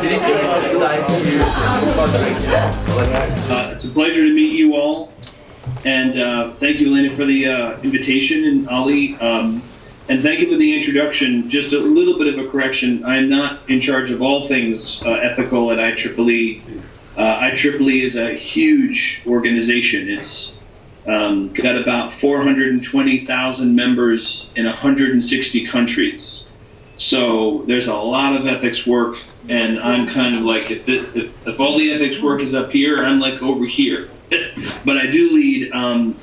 It's a pleasure to meet you all, and thank you, Elena, for the invitation, and Ali, and thank you for the introduction. Just a little bit of a correction. I am not in charge of all things ethical at IEEE. IEEE is a huge organization. It's got about 420,000 members in 160 countries. So there's a lot of ethics work, and I'm kind of like, if all the ethics work is up here, I'm like over here. But I do lead a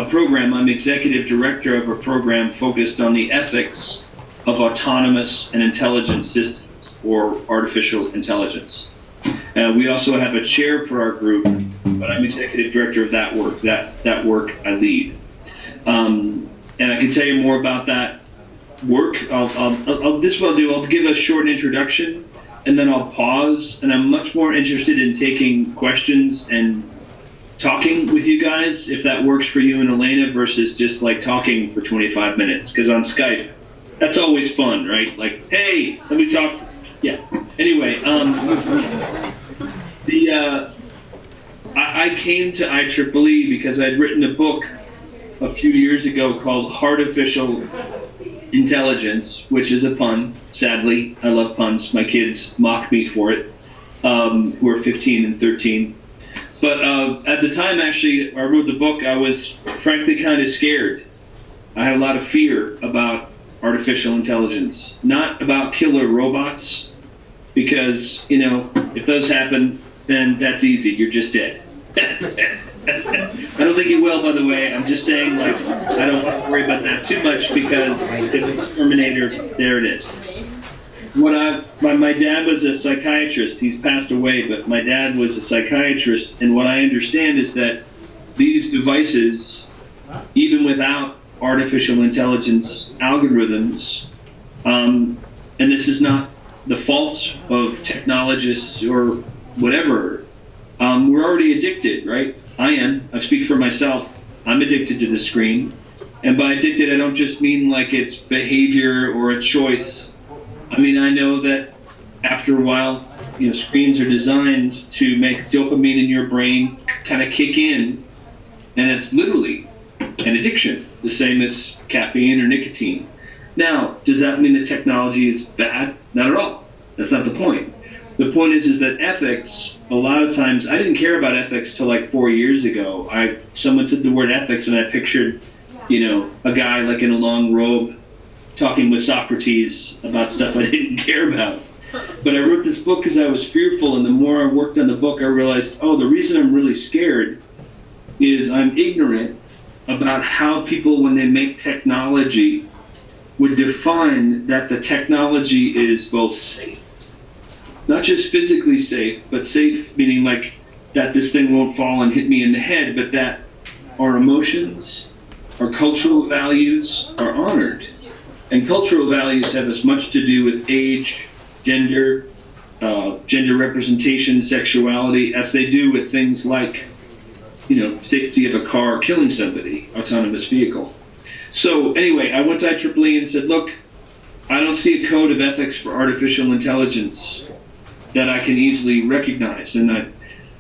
program. I'm executive director of a program focused on the ethics of autonomous and intelligent systems, or artificial intelligence. We also have a chair for our group, but I'm executive director of that work. That work I lead. And I can tell you more about that work. This is what I'll do. I'll give a short introduction, and then I'll pause, and I'm much more interested in taking questions and talking with you guys, if that works for you and Elena, versus just like talking for 25 minutes, because on Skype, that's always fun, right? Like, hey, let me talk. Yeah. Anyway, I came to IEEE because I'd written a book a few years ago called Artificial Intelligence, which is a pun. Sadly, I love puns. My kids mock me for it, who are 15 and 13. But at the time, actually, I wrote the book, I was frankly kind of scared. I had a lot of fear about artificial intelligence, not about killer robots, because, you know, if those happen, then that's easy. You're just dead. I don't think it will, by the way. I'm just saying, like, I don't want to worry about that too much, because if it's Terminator, there it is. My dad was a psychiatrist. He's passed away, but my dad was a psychiatrist, and what I understand is that these devices, even without artificial intelligence algorithms, and this is not the fault of technologists or whatever, we're already addicted, right? I am. I speak for myself. I'm addicted to the screen. And by addicted, I don't just mean like it's behavior or a choice. I mean, I know that after a while, you know, screens are designed to make dopamine in your brain kind of kick in, and it's literally an addiction, the same as caffeine or nicotine. Now, does that mean that technology is bad? Not at all. That's not the point. The point is that ethics, a lot of times, I didn't care about ethics till like 4 years ago. Someone said the word ethics, and I pictured, you know, a guy like in a long robe talking with Socrates about stuff I didn't care about. But I wrote this book because I was fearful, and the more I worked on the book, I realized, oh, the reason I'm really scared is I'm ignorant about how people, when they make technology, would define that the technology is both safe. Not just physically safe, but safe meaning like that this thing won't fall and hit me in the head, but that our emotions, our cultural values are honored. And cultural values have as much to do with age, gender, gender representation, sexuality, as they do with things like, you know, safety of a car, killing somebody, autonomous vehicle. So anyway, I went to IEEE and said, look, I don't see a code of ethics for artificial intelligence that I can easily recognize. And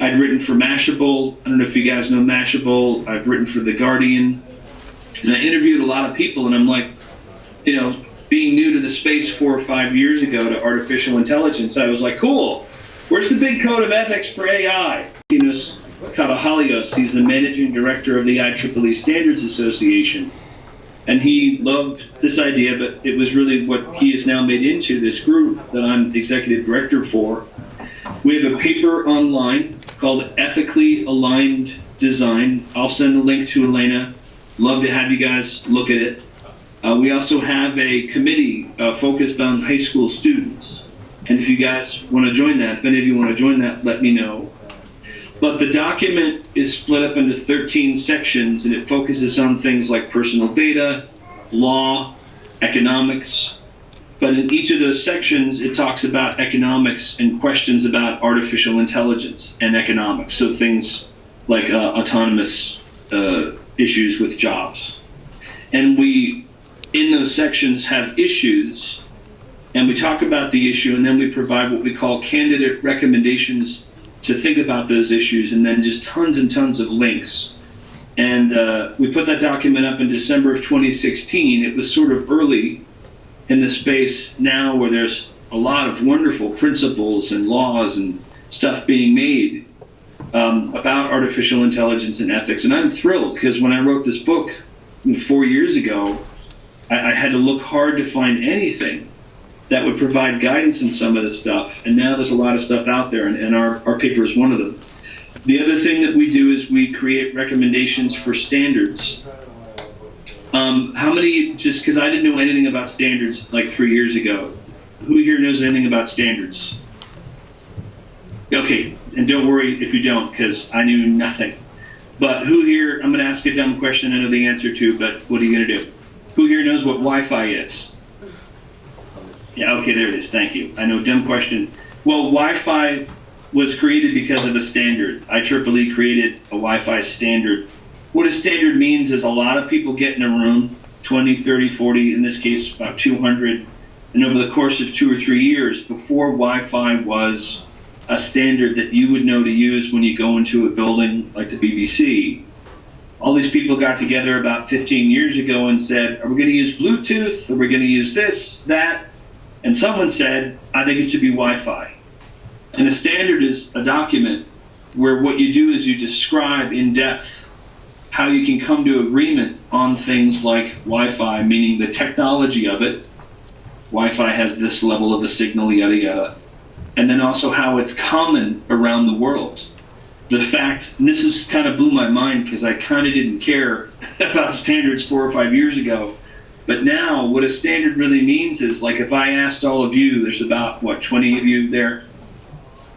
I'd written for Mashable. I don't know if you guys know Mashable. I've written for The Guardian. And I interviewed a lot of people, and I'm like, you know, being new to the space 4 or 5 years ago to artificial intelligence, I was like, cool, where's the big code of ethics for AI? You know, Kavahalios, he's the managing director of the IEEE Standards Association. And he loved this idea, but it was really what he has now made into this group that I'm executive director for. We have a paper online called Ethically Aligned Design. I'll send the link to Elena. Love to have you guys look at it. We also have a committee focused on high school students. And if you guys want to join that, if any of you want to join that, let me know. But the document is split up into 13 sections, and it focuses on things like personal data, law, economics. But in each of those sections, it talks about economics and questions about artificial intelligence and economics. So things like autonomous issues with jobs. And we, in those sections, have issues And we talk about the issue, and then we provide what we call candidate recommendations to think about those issues, and then just tons and tons of links. And we put that document up in December of 2016. It was sort of early in the space now where there's a lot of wonderful principles and laws and stuff being made about artificial intelligence and ethics. And I'm thrilled because when I wrote this book 4 years ago, I had to look hard to find anything that would provide guidance in some of this stuff. And now there's a lot of stuff out there, and our paper is one of them. The other thing that we do is we create recommendations for standards. How many, just because I didn't know anything about standards like 3 years ago, who here knows anything about standards? Okay, and don't worry if you don't, because I knew nothing. But who here, I'm going to ask a dumb question I know the answer to, but what are you going to do? Who here knows what Wi-Fi is? Yeah, okay, there it is, thank you. I know, dumb question. Well, Wi-Fi was created because of a standard. IEEE created a Wi-Fi standard. What a standard means is a lot of people get in a room, 20, 30, 40, in this case about 200, and over the course of 2 or 3 years, before Wi-Fi was a standard that you would know to use when you go into a building like the BBC, all these people got together about 15 years ago and said, are we going to use Bluetooth? Are we going to use this, that? And someone said, I think it should be Wi-Fi. And a standard is a document where what you do is you describe in depth how you can come to agreement on things like Wi-Fi, meaning the technology of it. Wi-Fi has this level of a signal, yada, yada. And then also how it's common around the world. The fact, and this is kind of blew my mind because I kind of didn't care about standards 4 or 5 years ago. But now what a standard really means is, like, if I asked all of you, there's about, what, 20 of you there,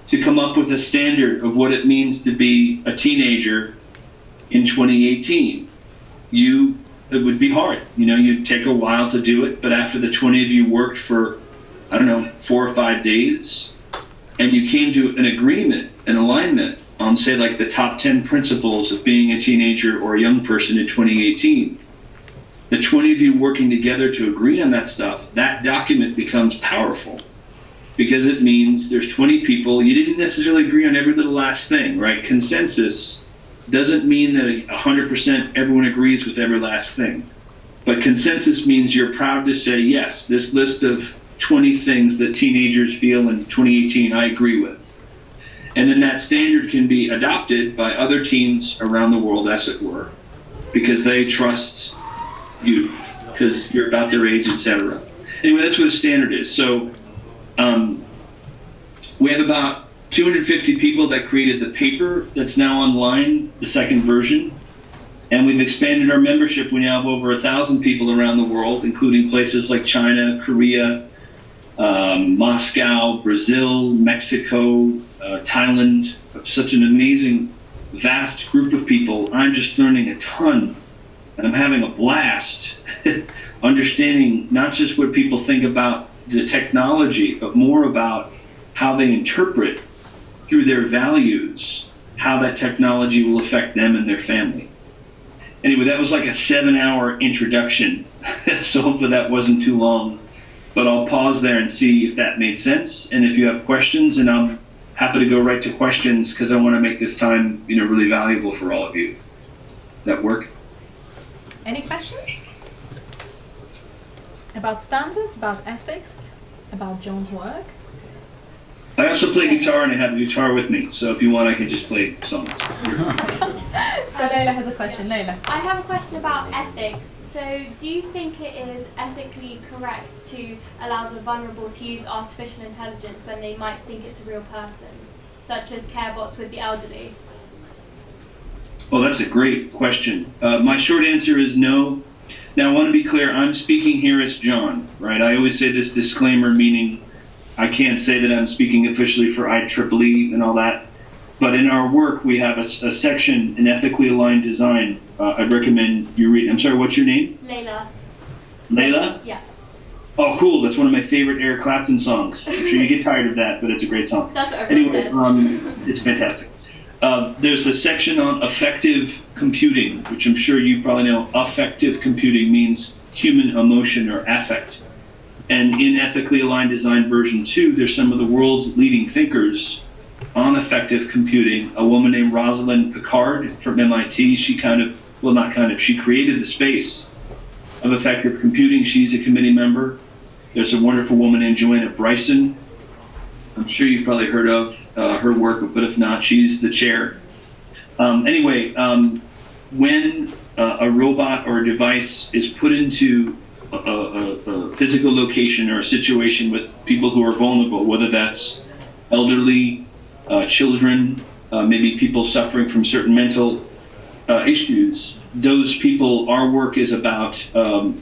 to come up with a standard of what it means to be a teenager in 2018. It would be hard. You know, you'd take a while to do it, but after the 20 of you worked for, I don't know, 4 or 5 days, and you came to an agreement, an alignment on, say, like the top 10 principles of being a teenager or a young person in 2018, the 20 of you working together to agree on that stuff, that document becomes powerful. Because it means there's 20 people, you didn't necessarily agree on every little last thing, right? Consensus doesn't mean that 100% everyone agrees with every last thing. But consensus means you're proud to say, yes, this list of 20 things that teenagers feel in 2018, I agree with. And then that standard can be adopted by other teens around the world, as it were, because they trust you, because you're about their age, etc. Anyway, that's what a standard is. So we have about 250 people that created the paper that's now online, the second version. And we've expanded our membership. We now have over 1,000 people around the world, including places like China, Korea, Moscow, Brazil, Mexico, Thailand. Such an amazing, vast group of people. I'm just learning a ton, and I'm having a blast understanding not just what people think about the technology, but more about how they interpret through their values, how that technology will affect them and their family. Anyway, that was like a 7-hour introduction, so hopefully that wasn't too long. But I'll pause there and see if that made sense, and if you have questions, and I'm happy to go right to questions because I want to make this time, really valuable for all of you. Does that work? Any questions? About standards, about ethics, about John's work? I also play guitar, and I have the guitar with me, so if you want, I can just play songs. So Layla has a question. Layla. I have a question about ethics. So do you think it is ethically correct to allow the vulnerable to use artificial intelligence when they might think it's a real person, such as care bots with the elderly? Oh, that's a great question. My short answer is no. Now, I want to be clear, I'm speaking here as John, right? I always say this disclaimer, meaning I can't say that I'm speaking officially for IEEE and all that. But in our work, we have a section in ethically aligned design. I'd recommend you read. I'm sorry, what's your name? Layla. Layla? Yeah. Oh, cool. That's one of my favorite Eric Clapton songs. I'm sure you get tired of that, but it's a great song. That's what everyone says. It's fantastic. There's a section on affective computing, which I'm sure you probably know. Affective computing means human emotion or affect. And in Ethically Aligned Design version 2, there's some of the world's leading thinkers on effective computing. A woman named Rosalind Picard from MIT, she created the space of effective computing. She's a committee member. There's a wonderful woman named Joanna Bryson. I'm sure you've probably heard of her work, but if not, she's the chair. When a robot or a device is put into a physical location or a situation with people who are vulnerable, whether that's elderly, children, maybe people suffering from certain mental issues, those people, our work is about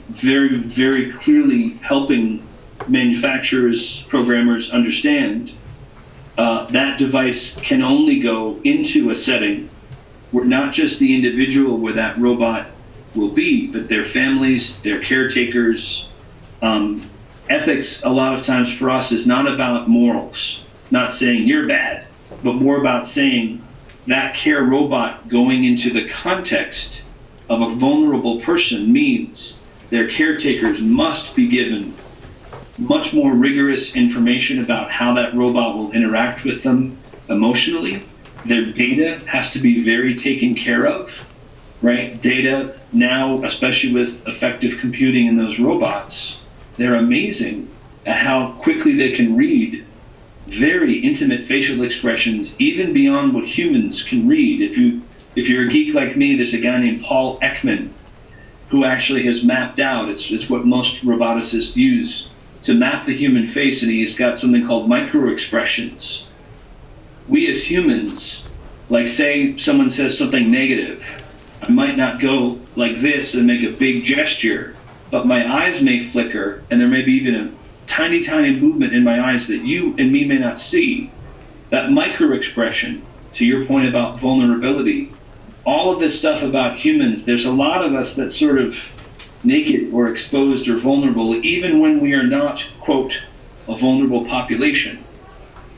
very, very clearly helping manufacturers, programmers understand that device can only go into a setting where not just the individual where that robot will be, but their families, their caretakers. Ethics, a lot of times for us, is not about morals, not saying you're bad, but more about saying that care robot going into the context of a vulnerable person means their caretakers must be given much more rigorous information about how that robot will interact with them emotionally. Their data has to be very taken care of, right? Data now, especially with effective computing in those robots, they're amazing at how quickly they can read very intimate facial expressions, even beyond what humans can read. If you're a geek like me, there's a guy named Paul Ekman who actually has mapped out, it's what most roboticists use, to map the human face, and he's got something called micro expressions. We as humans, like say someone says something negative, I might not go like this and make a big gesture, but my eyes may flicker, and there may be even a tiny, tiny movement in my eyes that you and me may not see. That micro expression, to your point about vulnerability, all of this stuff about humans, there's a lot of us that's sort of naked or exposed or vulnerable, even when we are not, quote, a vulnerable population.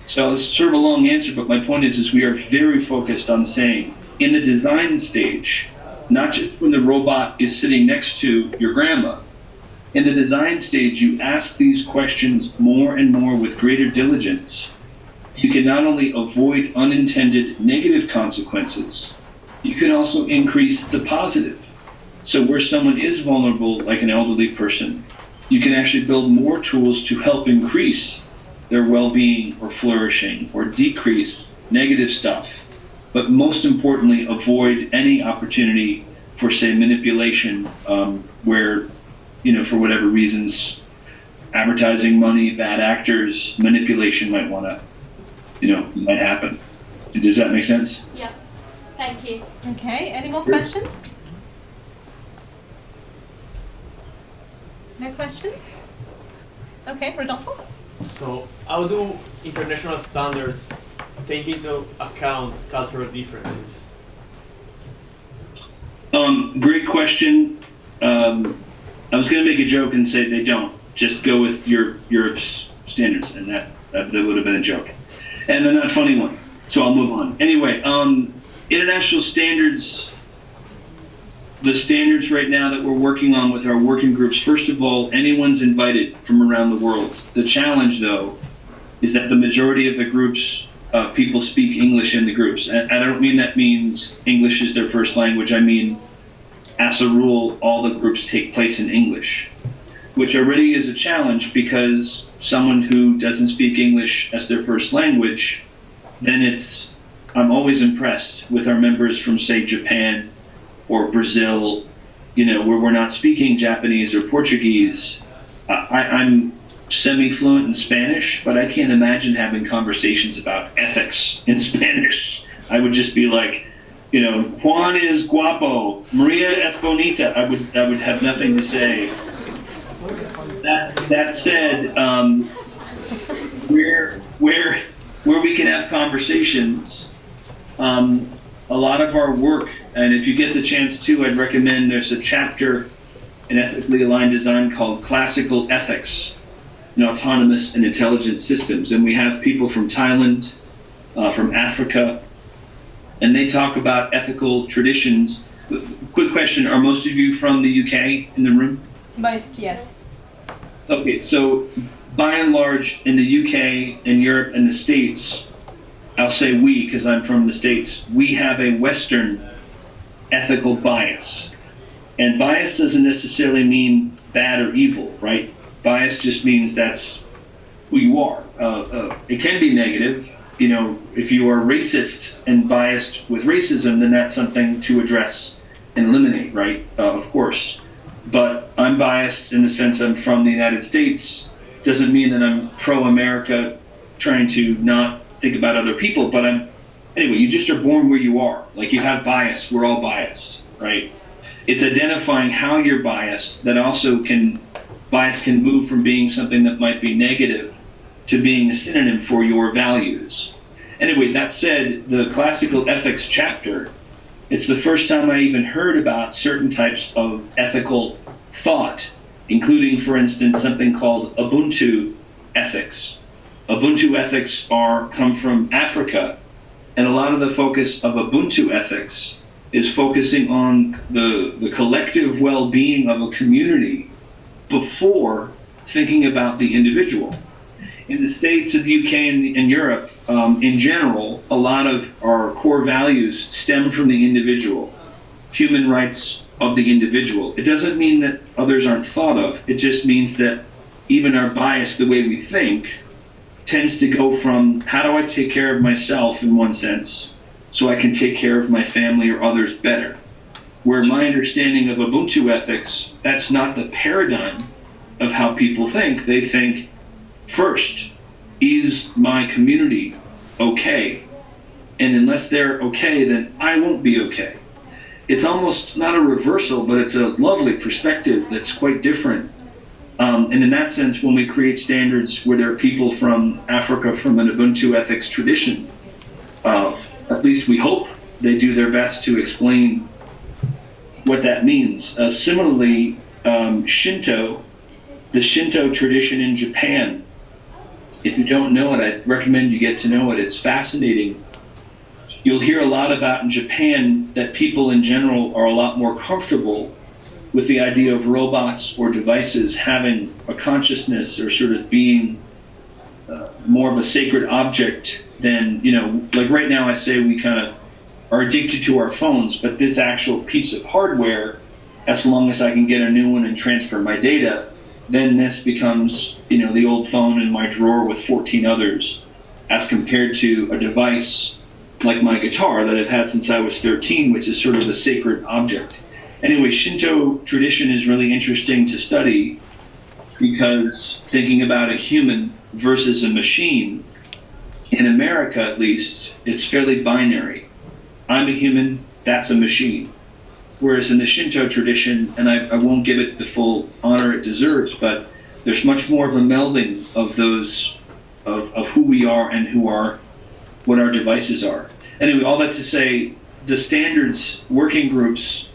So it's sort of a long answer, but my point is we are very focused on saying, in the design stage, not just when the robot is sitting next to your grandma, in the design stage, you ask these questions more and more with greater diligence. You can not only avoid unintended negative consequences, you can also increase the positive. So where someone is vulnerable, like an elderly person, you can actually build more tools to help increase their well-being or flourishing or decrease negative stuff. But most importantly, avoid any opportunity for, say, manipulation, where, for whatever reasons, advertising money, bad actors, manipulation might might happen. Does that make sense? Yeah. Thank you. Okay, any more questions? No questions? Okay, Rodolfo? So, how do international standards take into account cultural differences? Great question. I was going to make a joke and say they don't. Just go with Europe's standards, and that would have been a joke. And a not funny one, so I'll move on. Anyway, international standards, the standards right now that we're working on with our working groups, first of all, anyone's invited from around the world. The challenge, though, is that the majority of the groups, people speak English in the groups. And I don't mean that means English is their first language. I mean, as a rule, all the groups take place in English, which already is a challenge because someone who doesn't speak English as their first language, then I'm always impressed with our members from, say, Japan or Brazil, where we're not speaking Japanese or Portuguese. I'm semi-fluent in Spanish, but I can't imagine having conversations about ethics in Spanish. I would just be like, Juan is guapo, Maria es bonita. I would have nothing to say. That said, where we can have conversations, a lot of our work, and if you get the chance to, I'd recommend there's a chapter in Ethically Aligned Design called Classical Ethics in Autonomous and Intelligent Systems. And we have people from Thailand, from Africa, and they talk about ethical traditions. Quick question, are most of you from the UK in the room? Most, yes. Okay, so by and large, in the UK and Europe and the States, I'll say we because I'm from the States, we have a Western ethical bias. And bias doesn't necessarily mean bad or evil, right? Bias just means that's who you are. It can be negative. You know, if you are racist and biased with racism, then that's something to address and eliminate, right? Of course. But I'm biased in the sense I'm from the United States. Doesn't mean that I'm pro-America, trying to not think about other people, but anyway, you just are born where you are. Like, you have bias, we're all biased, right? It's identifying how you're biased that also bias can move from being something that might be negative to being a synonym for your values. Anyway, that said, the classical ethics chapter, it's the first time I even heard about certain types of ethical thought, including, for instance, something called Ubuntu ethics. Ubuntu ethics come from Africa, and a lot of the focus of Ubuntu ethics is focusing on the collective well-being of a community before thinking about the individual. In the States, of the UK, and Europe, in general, a lot of our core values stem from the individual, human rights of the individual. It doesn't mean that others aren't thought of. It just means that even our bias, the way we think, tends to go from how do I take care of myself in one sense so I can take care of my family or others better. Where my understanding of Ubuntu ethics, that's not the paradigm of how people think. They think, first, is my community okay? And unless they're okay, then I won't be okay. It's almost not a reversal, but it's a lovely perspective that's quite different. And in that sense, when we create standards where there are people from Africa from an Ubuntu ethics tradition, at least we hope they do their best to explain what that means. Similarly, Shinto, the Shinto tradition in Japan, if you don't know it, I'd recommend you get to know it. It's fascinating. You'll hear a lot about in Japan that people in general are a lot more comfortable with the idea of robots or devices having a consciousness or sort of being more of a sacred object than, like right now I say we kind of are addicted to our phones, but this actual piece of hardware, as long as I can get a new one and transfer my data, then this becomes, the old phone in my drawer with 14 others, as compared to a device like my guitar that I've had since I was 13, which is sort of a sacred object. Anyway, Shinto tradition is really interesting to study because thinking about a human versus a machine, in America at least, it's fairly binary. I'm a human, that's a machine. Whereas in the Shinto tradition, and I won't give it the full honor it deserves, but there's much more of a melding of those, of who we are and what our devices are. Anyway, all that to say, the standards working groups,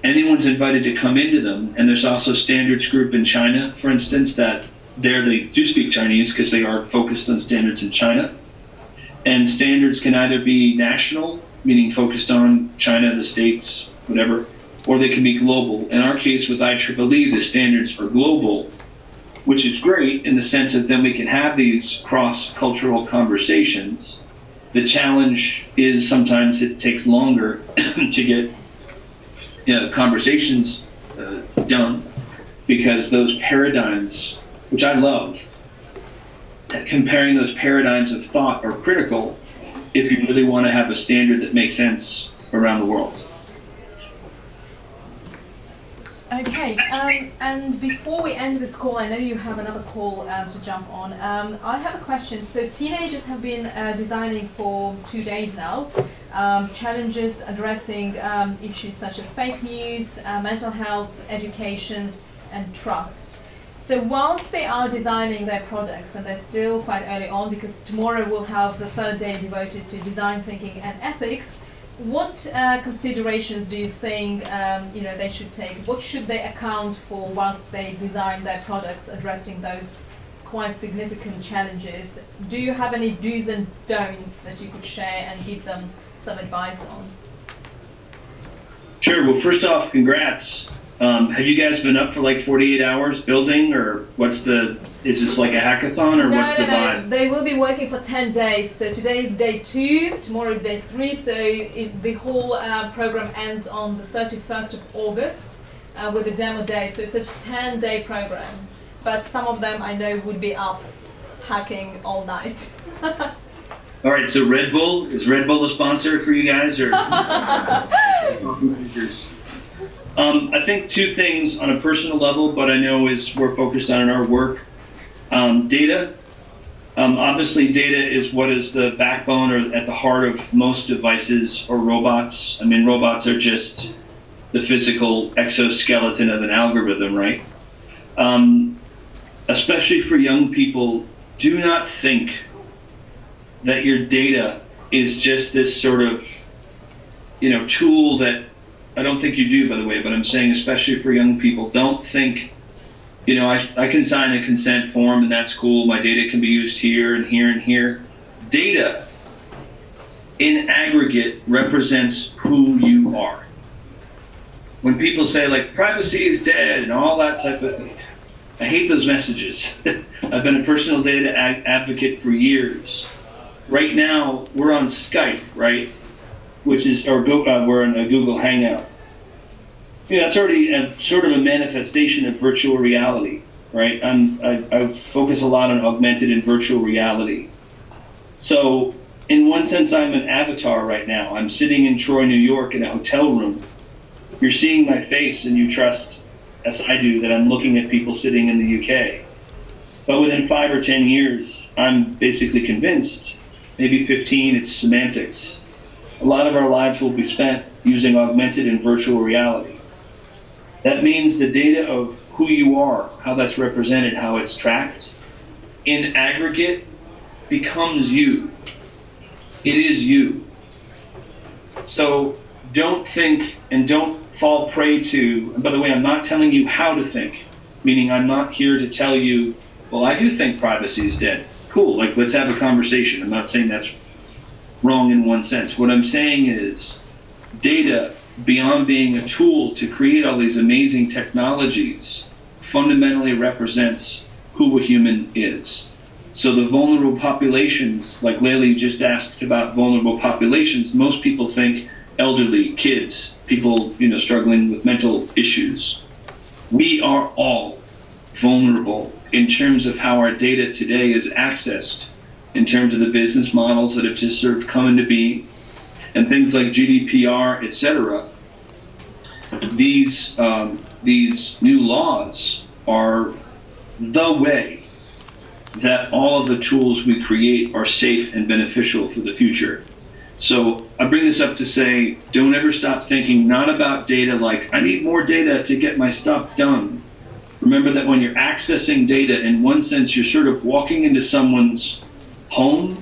anyone's invited to come into them, and there's also standards group in China, for instance, that there they do speak Chinese because they are focused on standards in China. And standards can either be national, meaning focused on China, the States, whatever, or they can be global. In our case with IEEE, the standards are global, which is great in the sense that then we can have these cross-cultural conversations. The challenge is sometimes it takes longer to get conversations done because those paradigms, which I love, comparing those paradigms of thought are critical if you really want to have a standard that makes sense around the world. Okay, and before we end this call, I know you have another call to jump on. I have a question. So teenagers have been designing for 2 days now, challenges addressing issues such as fake news, mental health, education, and trust. So whilst they are designing their products, and they're still quite early on because tomorrow we'll have the third day devoted to design thinking and ethics, what considerations do you think they should take? What should they account for whilst they design their products addressing those quite significant challenges? Do you have any do's and don'ts that you could share and give them some advice on? Sure. Well, first off, congrats Have you guys been up for like 48 hours building, or is this like a hackathon, or what's the vibe? They will be working for 10 days. So today is day 2, tomorrow is day 3. So the whole program ends on the 31st of August with a demo day. So it's a 10-day program. But some of them I know would be up hacking all night. All right, so is Red Bull a sponsor for you guys, or? I think 2 things on a personal level, but I know we're focused on in our work. Data. Obviously, data is what is the backbone or at the heart of most devices or robots. I mean, robots are just the physical exoskeleton of an algorithm, right? Especially for young people, do not think that your data is just this sort of, tool that, I don't think you do, by the way, but I'm saying especially for young people, don't think, I can sign a consent form and that's cool, my data can be used here and here and here. Data, in aggregate, represents who you are. When people say, like, privacy is dead and all that type of thing, I hate those messages. I've been a personal data advocate for years. Right now, we're on Skype, right? We're in a Google Hangout. That's already sort of a manifestation of virtual reality, right? I focus a lot on augmented and virtual reality. So, in one sense, I'm an avatar right now. I'm sitting in Troy, New York in a hotel room. You're seeing my face and you trust, as I do, that I'm looking at people sitting in the UK. But within 5 or 10 years, I'm basically convinced, maybe 15, it's semantics. A lot of our lives will be spent using augmented and virtual reality. That means the data of who you are, how that's represented, how it's tracked, in aggregate, becomes you. It is you. So don't think and don't fall prey to, and by the way, I'm not telling you how to think, meaning I'm not here to tell you, well, I do think privacy is dead. Cool, like let's have a conversation. I'm not saying that's wrong in one sense. What I'm saying is data, beyond being a tool to create all these amazing technologies, fundamentally represents who a human is. So the vulnerable populations, like Layli just asked about vulnerable populations, most people think elderly, kids, people struggling with mental issues. We are all vulnerable in terms of how our data today is accessed, in terms of the business models that have just sort of come into being, and things like GDPR, etc. These new laws are the way that all of the tools we create are safe and beneficial for the future. So I bring this up to say, don't ever stop thinking not about data like, I need more data to get my stuff done. Remember that when you're accessing data, in one sense, you're sort of walking into someone's home,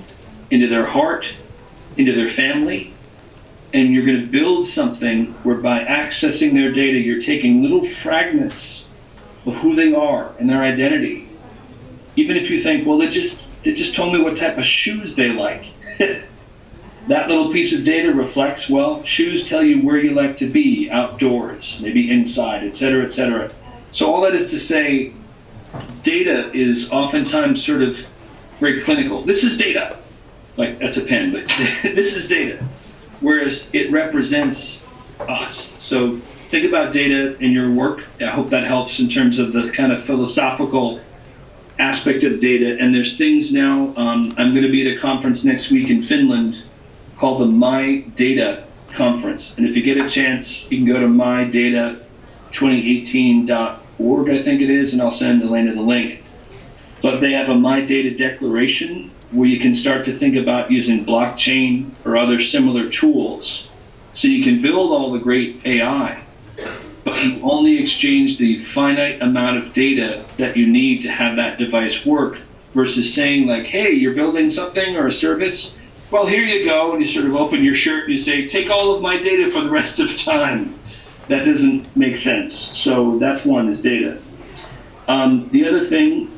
into their heart, into their family, and you're going to build something where by accessing their data, you're taking little fragments of who they are and their identity. Even if you think, well, they just told me what type of shoes they like. That little piece of data reflects, well, shoes tell you where you like to be, outdoors, maybe inside, etc., etc. So all that is to say, data is oftentimes sort of very clinical. This is data. Like, that's a pen, but this is data. Whereas it represents us. So think about data in your work. I hope that helps in terms of the kind of philosophical aspect of data. And there's things now, I'm going to be at a conference next week in Finland called the My Data Conference. And if you get a chance, you can go to mydata2018.org, I think it is, and I'll send Elena the link. But they have a My Data Declaration where you can start to think about using blockchain or other similar tools. So you can build all the great AI, but you only exchange the finite amount of data that you need to have that device work, versus saying like, hey, you're building something or a service, well, here you go, and you sort of open your shirt and you say, take all of my data for the rest of time. That doesn't make sense. So that's one, is data. The other thing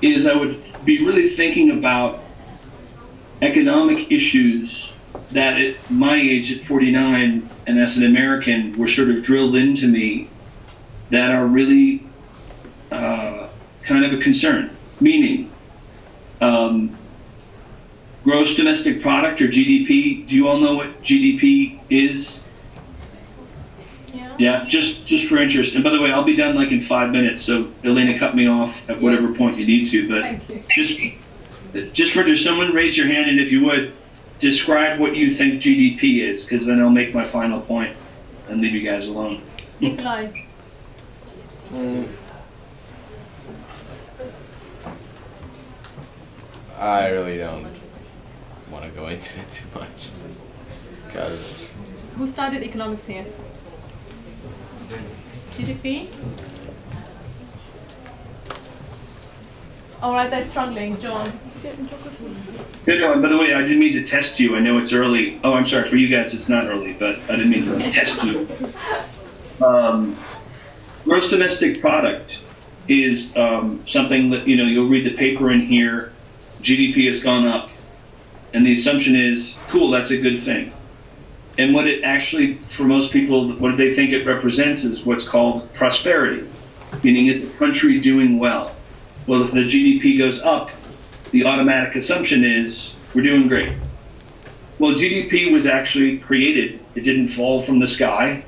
is I would be really thinking about economic issues that at my age, at 49, and as an American, were sort of drilled into me that are really kind of a concern. Meaning, gross domestic product, or GDP. Do you all know what GDP is? Yeah, just for interest. And by the way, I'll be done like in 5 minutes, so Elena, cut me off at whatever point you need to. But just for someone raise your hand, and if you would, describe what you think GDP is, because then I'll make my final point and leave you guys alone. Nikolai. I really don't want to go into it too much, because Who started economics here? GDP? All right, they're struggling. John. Good one. By the way, I didn't mean to test you. I know it's early. Oh, I'm sorry. For you guys, it's not early, but I didn't mean to test you. Gross domestic product is something that, you'll read the paper in here. GDP has gone up. And the assumption is, cool, that's a good thing. And what it actually, for most people, what they think it represents is what's called prosperity, meaning it's a country doing well. Well, if the GDP goes up, the automatic assumption is we're doing great. Well, GDP was actually created. It didn't fall from the sky.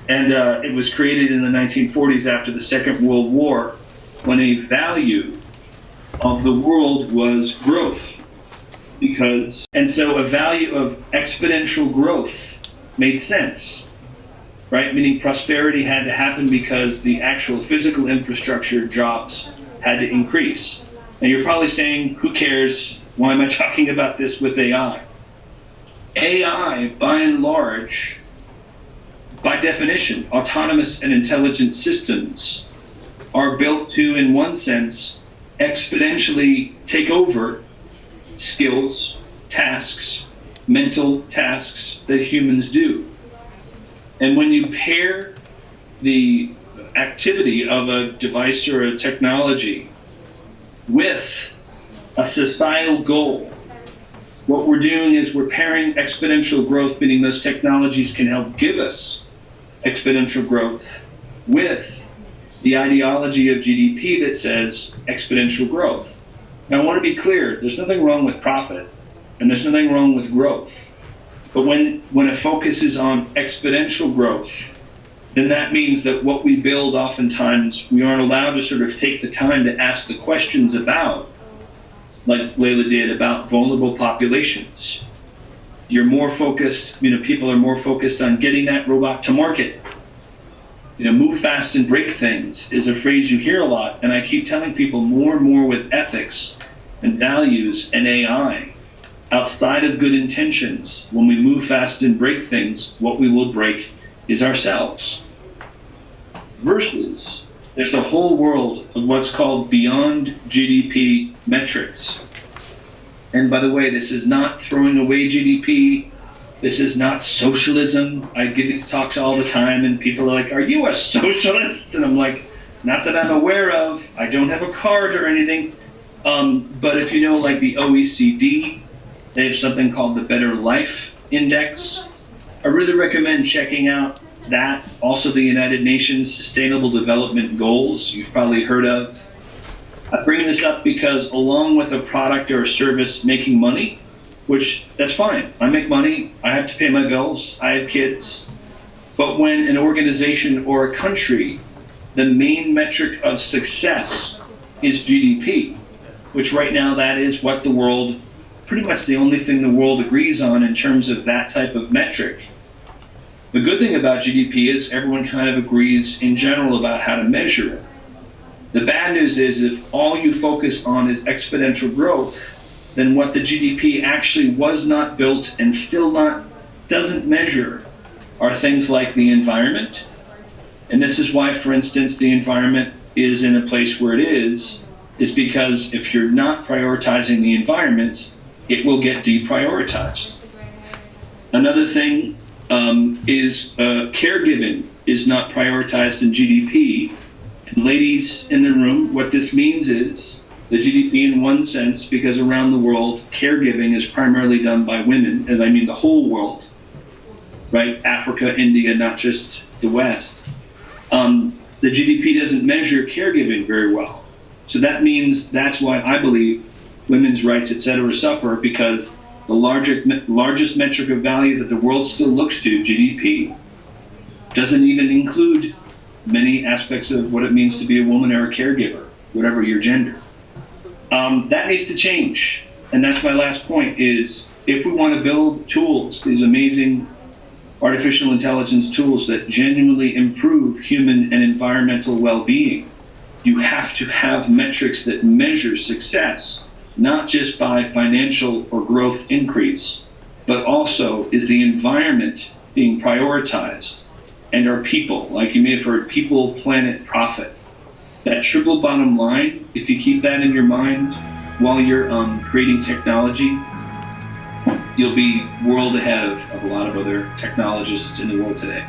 And it was created in the 1940s after the Second World War, when a value of the world was growth. And so a value of exponential growth made sense, right? Meaning prosperity had to happen because the actual physical infrastructure jobs had to increase. And you're probably saying, who cares? Why am I talking about this with AI? AI, by and large, by definition, autonomous and intelligent systems are built to, in one sense, exponentially take over skills, tasks, mental tasks that humans do. And when you pair the activity of a device or a technology with a societal goal, what we're doing is we're pairing exponential growth, meaning those technologies can help give us exponential growth, with the ideology of GDP that says exponential growth. Now, I want to be clear, there's nothing wrong with profit, and there's nothing wrong with growth. But when it focuses on exponential growth, then that means that what we build, oftentimes, we aren't allowed to sort of take the time to ask the questions about, like Layla did, about vulnerable populations. You're more focused, people are more focused on getting that robot to market. Move fast and break things is a phrase you hear a lot, and I keep telling people more and more with ethics and values and AI, outside of good intentions, when we move fast and break things, what we will break is ourselves. Versus, there's a whole world of what's called beyond GDP metrics. And by the way, this is not throwing away GDP. This is not socialism. I give these talks all the time, and people are like, are you a socialist? And I'm like, not that I'm aware of. I don't have a card or anything. But if you know, like the OECD, they have something called the Better Life Index. I really recommend checking out that. Also the United Nations Sustainable Development Goals, you've probably heard of. I bring this up because along with a product or a service making money, which that's fine. I make money, I have to pay my bills, I have kids. But when an organization or a country, the main metric of success is GDP, which right now that is what the world, pretty much the only thing the world agrees on in terms of that type of metric. The good thing about GDP is everyone kind of agrees in general about how to measure it. The bad news is if all you focus on is exponential growth, then what the GDP actually was not built and still doesn't measure are things like the environment. And this is why, for instance, the environment is in a place where it is because if you're not prioritizing the environment, it will get deprioritized. Another thing is caregiving is not prioritized in GDP. And ladies in the room, what this means is The GDP in one sense, because around the world, caregiving is primarily done by women, and I mean the whole world, right? Africa, India, not just the West. The GDP doesn't measure caregiving very well. So that means that's why I believe women's rights, et cetera, suffer, because the largest metric of value that the world still looks to, GDP, doesn't even include many aspects of what it means to be a woman or a caregiver, whatever your gender. That needs to change. And that's my last point is, if we want to build tools, these amazing artificial intelligence tools that genuinely improve human and environmental well-being, you have to have metrics that measure success, not just by financial or growth increase, but also is the environment being prioritized, and our people, like you may have heard, people, planet, profit. That triple bottom line, if you keep that in your mind while you're creating technology, you'll be world ahead of a lot of other technologists in the world today.